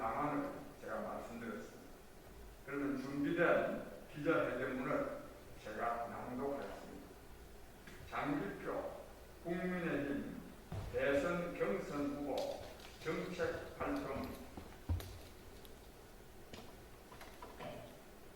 방안을 제가 말씀드렸습니다. 그러면 준비된 기자회견문을 제가 낭독하겠습니다. 장기표 국민의힘 대선 경선 후보 정책 발표문.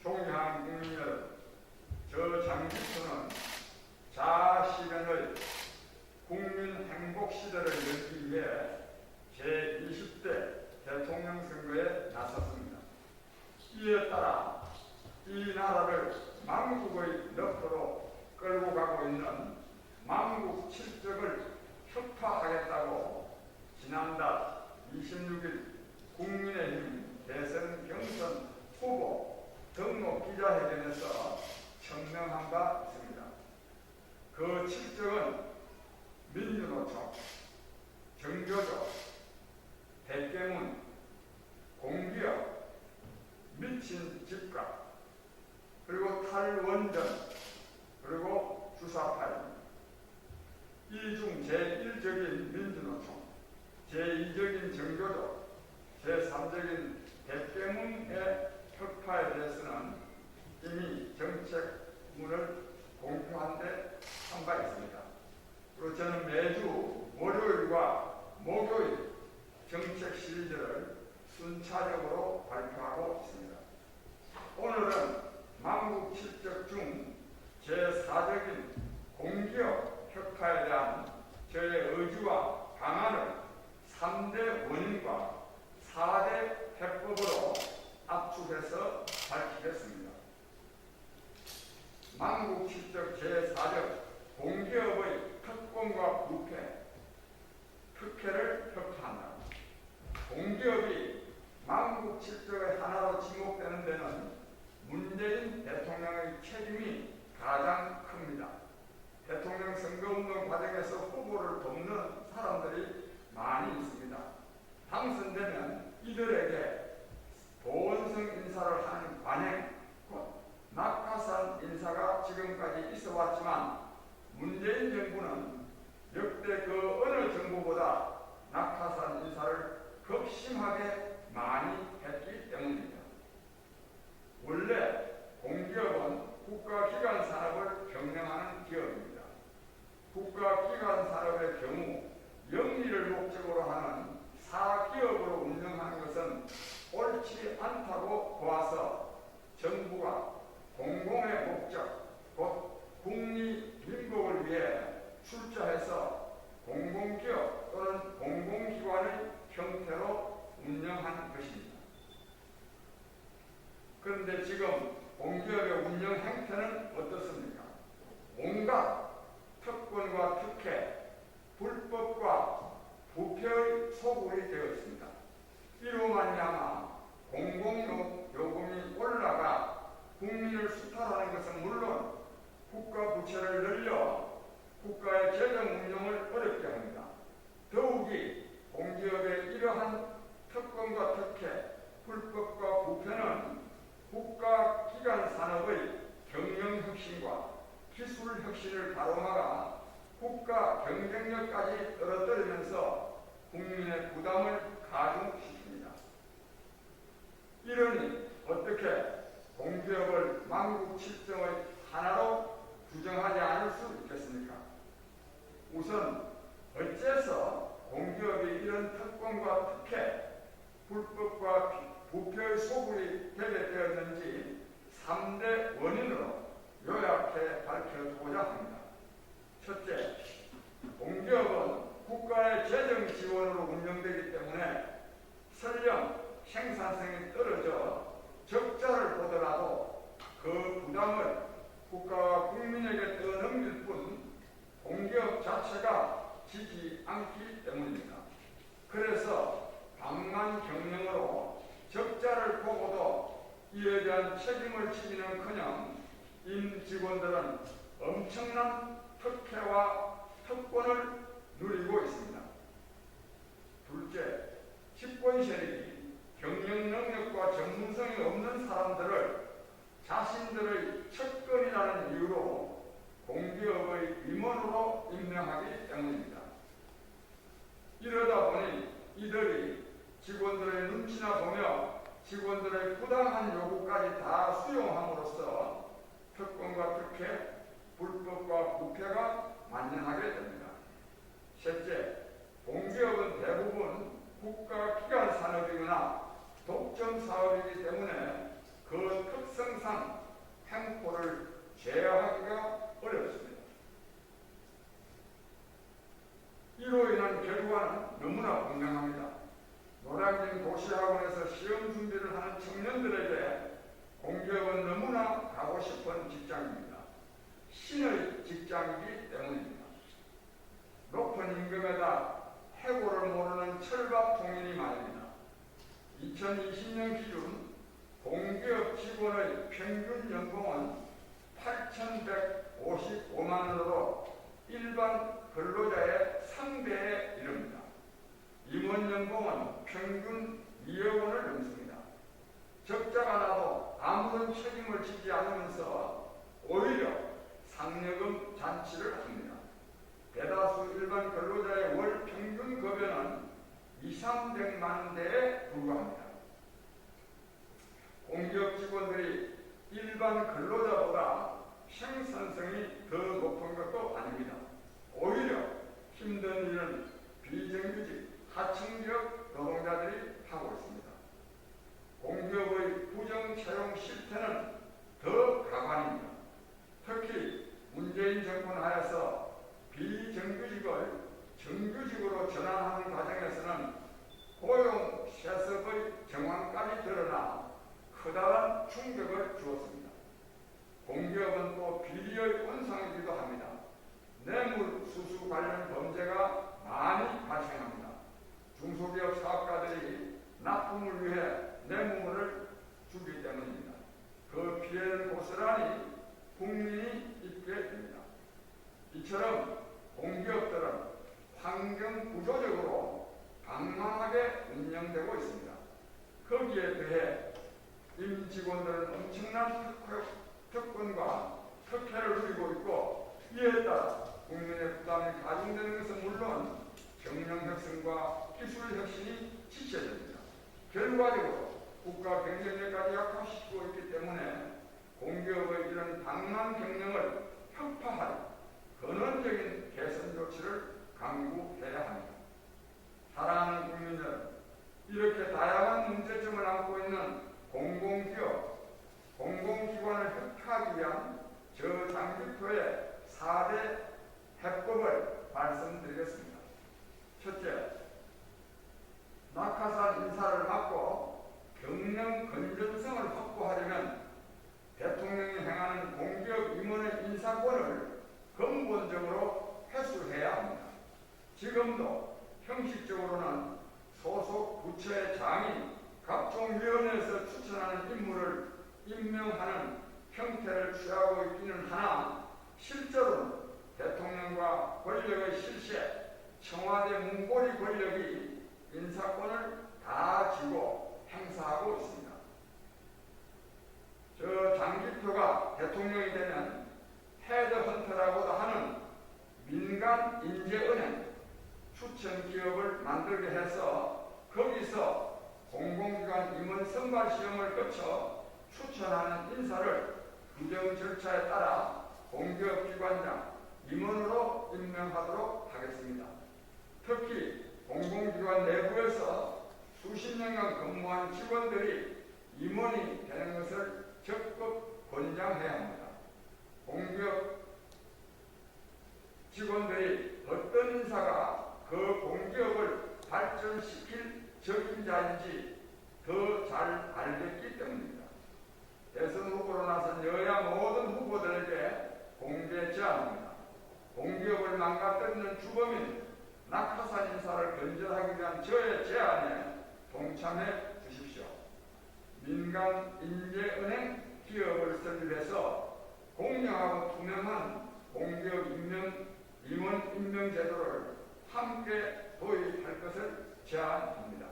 존경하는 국민 여러분, 저 장기표는 자아실현의 국민 행복 시대를 열기 위해 제20대 대통령 선거에 나섰습니다. 이에 따라 이 나라를 망국의 늪으로 끌고 가고 있는 망국 칠적을 혁파하겠다고 지난달 26일 국민의힘 대선 경선 후보 등록 기자회견에서 천명한 바 있습니다. 그 칠적은 민주노총, 정교조, 대깨문, 공기업, 미친 집값, 그리고 탈원전, 그리고 주사파입니다. 이 중 제1적인 민주노총, 제2적인 정교조, 제3적인 대깨문의 혁파에 대해서는 이미 정책문을 공표한 데 한 바 있습니다. 그리고 저는 매주 월요일과 목요일 정책 시리즈를 순차적으로 발표하고 있습니다. 오늘은 망국 칠적 중 제4적인 공기업 혁파에 대한 저의 의지와 방안을 3대 원인과 4대 해법으로 압축해서 밝히겠습니다. 망국 칠적 제4적 공기업의 특권과 부패, 특혜를 혁파한다. 공기업이 망국 칠적의 하나로 지목되는 데는 문재인 대통령의 책임이 가장 큽니다. 대통령 선거운동 과정에서 후보를 돕는 사람들이 많이 있습니다. 당선되면 이들에게 보원성 인사를 하는 관행, 낙하산 인사가 지금까지 있어 왔지만 문재인 정부는 역대 그 어느 정부보다 낙하산 인사를 극심하게 많이 했기 때문입니다. 원래 공기업은 국가기관 산업을 경영하는 기업입니다. 국가기관 산업의 경우 영리를 목적으로 하는 사기업으로 운영하는 것은 옳지 않다고 보아서 정부가 공공의 목적, 곧 국리 민복을 위해 출자해서 공공기업 또는 공공기관의 형태로 운영하는 것입니다. 그런데 지금 공기업의 운영 형태는 어떻습니까? 온갖 특권과 특혜, 불법과 부패의 소굴이 되어 있습니다. 이로 말미암아 공공요금이 올라가 국민을 수탈하는 것은 물론 국가 부채를 늘려 국가의 재정 운영을 어렵게 합니다. 더욱이 공기업의 이러한 특권과 특혜, 불법과 부패는 국가기관 산업의 경영혁신과 기술혁신을 가로막아 국가 경쟁력까지 떨어뜨리면서 국민의 부담을 가중시킵니다. 이러니 어떻게 공기업을 망국 칠정의 하나로 규정하지 않을 수 있겠습니까? 우선 어째서 공기업이 이런 특권과 특혜, 불법과 부패의 소굴이 되게 되었는지 3대 원인으로 요약해 밝혀두고자 합니다. 첫째, 공기업은 국가의 재정 지원으로 운영되기 때문에 설령 생산성이 떨어져 적자를 보더라도 그 부담을 국가와 국민에게 떠넘길 뿐 공기업 자체가 지지 않기 때문입니다. 그래서 방만 경영으로 적자를 보고도 이에 대한 책임을 지기는커녕 임직원들은 엄청난 특혜와 특권을 누리고 있습니다. 둘째, 집권 세력이 경영 능력과 전문성이 없는 사람들을 자신들의 측근이라는 이유로 공기업의 임원으로 임명하기 때문입니다. 이러다 보니 이들이 직원들의 눈치나 보며 직원들의 부당한 요구까지 다 수용함으로써 특권과 특혜, 불법과 부패가 만연하게 됩니다. 셋째, 공기업은 대부분 국가기관 산업이거나 독점 사업이기 때문에 그 특성상 횡포를 제어하기가 어렵습니다. 이로 인한 결과는 너무나 분명합니다. 노량진 도시학원에서 시험 준비를 하는 청년들에게 공기업은 너무나 가고 싶은 직장입니다. 신의 직장이기 때문입니다. 높은 임금에다 해고를 모르는 철밥통인이 말입니다. 2020년 기준 공기업 직원의 평균 연봉은 8,155만 원으로 일반 근로자의 3배에 이릅니다. 임원 연봉은 평균 2억 원을 넘습니다. 적자가 나도 아무런 책임을 지지 않으면서 오히려 상여금 잔치를 합니다. 대다수 일반 근로자의 월 평균 급여는 2,300만 원대에 불과합니다. 공기업 직원들이 일반 근로자보다 생산성이 더 높은 것도 아닙니다. 오히려 힘든 일은 비정규직, 하층지역 노동자들이 하고 있습니다. 공기업의 부정 채용 실태는 더 가관입니다. 특히 문재인 정권 하에서 비정규직을 정규직으로 전환하는 과정에서는 고용 세습의 정황까지 드러나 커다란 충격을 주었습니다. 공기업은 또 비리의温상이기도 합니다. 뇌물수수 관련 범죄가 많이 발생합니다. 중소기업 사업가들이 납품을 위해 뇌물을 주기 때문입니다. 그 피해를 고스란히 국민이 입게 됩니다. 이처럼 공기업들은 환경 구조적으로 방망하게 운영되고 있습니다. 거기에 대해 임직원들은 엄청난 특권과 특혜를 누리고 있고, 이에 따라 국민의 부담이 가중되는 것은 물론 경영 혁신과 기술 혁신이 지체됩니다. 결과적으로 국가 경쟁력까지 약화시키고 있기 때문에 공기업의 이런 방만 경영을 혁파할 근원적인 개선 조치를 강구해야 합니다. 사랑하는 국민 여러분, 이렇게 다양한 문제점을 안고 있는 공공기업, 공공기관을 혁파하기 위한 저장기표의 4대 해법을 말씀드리겠습니다. 첫째, 낙하산 인사를 막고 경영 건전성을 확보하려면 대통령이 행하는 공기업 임원의 인사권을 근본적으로 회수해야 합니다. 지금도 형식적으로는 소속 부처의 장이 각종 위원회에서 추천하는 인물을 임명하는 형태를 취하고 있기는 하나, 실제로는 대통령과 권력의 실세, 청와대 문고리 권력이 인사권을 다 쥐고 행사하고 있습니다. 저 장기표가 대통령이 되면 헤드헌터라고도 하는 민간 인재은행 추천 기업을 만들게 해서 거기서 공공기관 임원 선발 시험을 거쳐 추천하는 인사를 규정 절차에 따라 공기업기관장 임원으로 임명하도록 하겠습니다. 특히 공공기관 내부에서 수십 년간 근무한 직원들이 임원이 되는 것을 적극 권장해야 합니다. 공기업 직원들이 어떤 인사가 그 공기업을 발전시킬 적임자인지 더 잘 알겠기 때문입니다. 대선 후보로 나선 여야 모든 후보들에게 공개 제안합니다. 공기업을 망가뜨리는 주범인 낙하산 인사를 근절하기 위한 저의 제안에 동참해 주십시오. 민간 인재은행 기업을 설립해서 공정하고 투명한 공기업 임원 임명 제도를 함께 도입할 것을 제안합니다.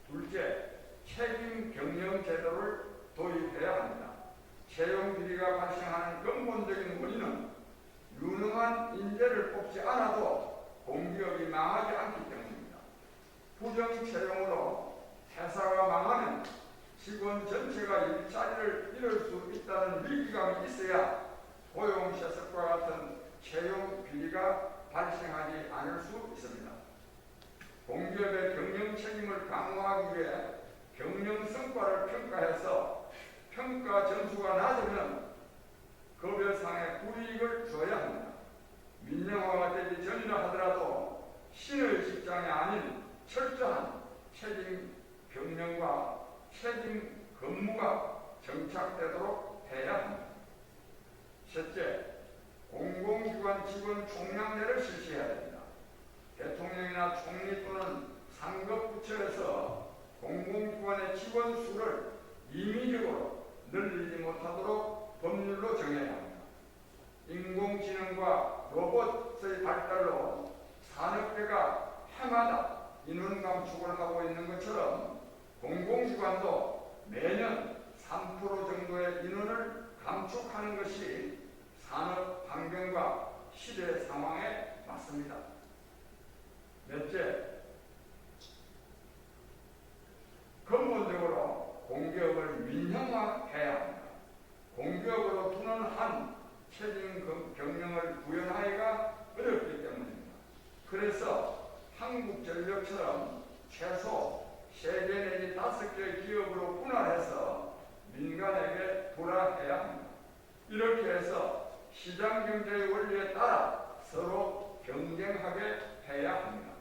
둘째, 책임 경영 제도를 도입해야 합니다. 채용 비리가 발생하는 근본적인 원인은 유능한 인재를 뽑지 않아도 공기업이 망하지 않기 때문입니다. 부정 채용으로 회사가 고용 세습과 같은 채용 비리가 발생하지 않을 수 있습니다. 공기업의 경영 책임을 강화하기 위해 경영 성과를 평가해서 평가 점수가 낮으면 급여상의 불이익을 줘야 합니다. 민영화가 되기 전이라 하더라도 신의 직장이 아닌 철저한 책임 경영과 책임 근무가 정착되도록 해야 합니다. 셋째, 공공기관 직원 총량례를 실시해야 됩니다. 대통령이나 총리 또는 상급부처에서 공공기관의 직원 수를 임의적으로 늘리지 못하도록 법률로 정해야 합니다. 인공지능과 로봇의 발달로 산업계가 해마다 인원 감축을 하고 있는 것처럼 공공기관도 매년 3% 정도의 인원을 감축하는 것이 산업 환경과 시대 상황에 맞습니다. 넷째, 근본적으로 공기업을 민영화해야 합니다. 공기업으로 두는 한 책임 경영을 구현하기가 어렵기 때문입니다. 그래서 한국전력처럼 최소 3개 내지 5개의 기업으로 분할해서 민간에게 분할해야 합니다. 이렇게 해서 시장경제의 원리에 따라 서로 경쟁하게 해야 합니다.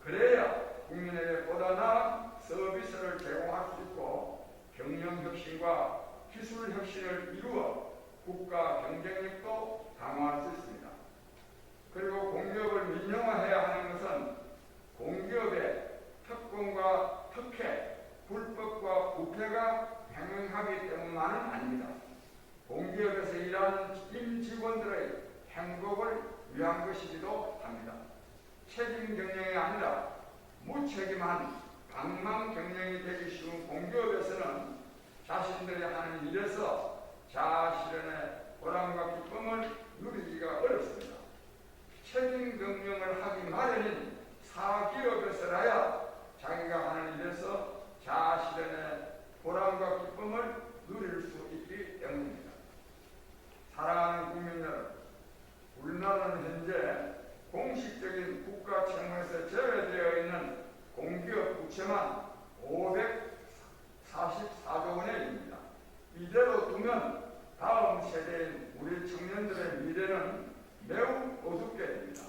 그래야 국민에게 보다 나은 서비스를 제공할 수 있고 경영혁신과 기술혁신을 이루어 국가 경쟁력도 강화할 수 있습니다. 그리고 공기업을 민영화해야 하는 것은 공기업의 특권과 특혜, 불법과 부패가 횡행하기 때문만은 아닙니다. 공기업에서 일하는 임직원들의 행복을 위한 것이기도 합니다. 책임 경영이 아니라 무책임한 방망 경영이 되기 쉬운 공기업에서는 자신들이 하는 일에서 자아실현의 보람과 기쁨을 누리기가 어렵습니다. 책임 경영을 하기 마련인 사기업에서라야 자기가 하는 일에서 자아실현의 보람과 기쁨을 누릴 수 있기 때문입니다. 사랑하는 국민 여러분, 우리나라는 현재 공식적인 국가 채무에서 제외되어 있는 공기업 부채만 544조 원에 이릅니다. 이대로 두면 다음 세대인 우리 청년들의 미래는 매우 어둡게 됩니다.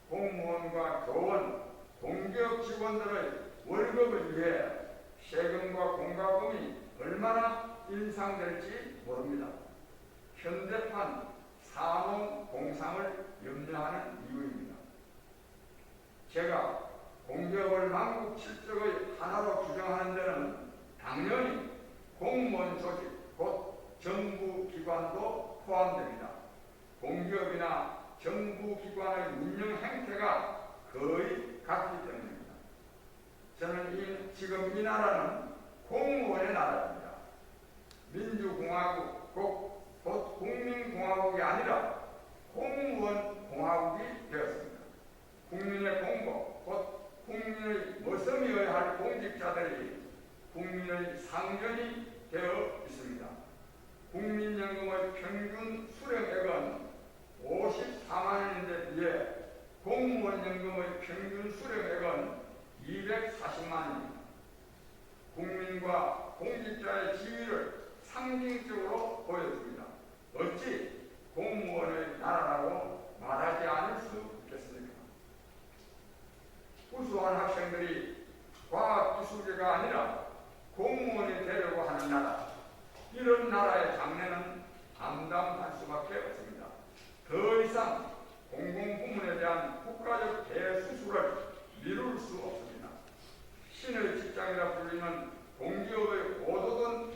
공무원과 교원, 공기업 직원들의 월급을 위해 세금과 공과금이 얼마나 인상될지 모릅니다. 현대판 산업 공상을 염려하는 이유입니다. 제가 공기업을 만국 칠적의 하나로 규정하는 데는 당연히 공무원 조직, 곧 정부기관도 포함됩니다. 공기업이나 정부기관의 운영 행태가 거의 같기 때문입니다. 저는 지금 이 나라는 공무원의 나라입니다. 민주공화국, 곧 국민공화국이 아니라 공무원 공화국이 되었습니다. 국민의 공복, 곧 국민의 머슴이어야 할 공직자들이 국민의 상전이 되어 있습니다. 국민연금의 평균 수령액은 54만 원인데 비해 공무원연금의 평균 수령액은 240만 원입니다. 국민과 공직자의 지위를 상징적으로 보여줍니다. 어찌 공무원의 나라라고 말하지 않을 수 있겠습니까? 우수한 학생들이 과학기술계가 아니라 공무원이 되려고 하는 나라, 이런 나라의 장래는 암담할 수밖에 없습니다. 더 이상 공공부문에 대한 국가적 대수술을 미룰 수 없습니다. 신의 직장이라 불리는 공기업의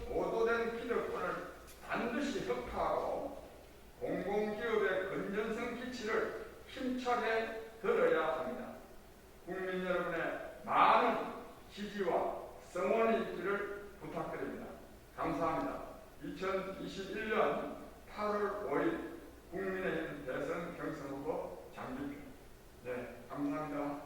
오도된 기득권을 반드시 혁파하고 공공기업의 건전성 기치를 힘차게 들어야 합니다. 국민 여러분의 많은 지지와 성원이 있기를 부탁드립니다. 감사합니다. 2021년 8월 5일 국민의힘 대선 경선 후보 장기표. 네, 감사합니다.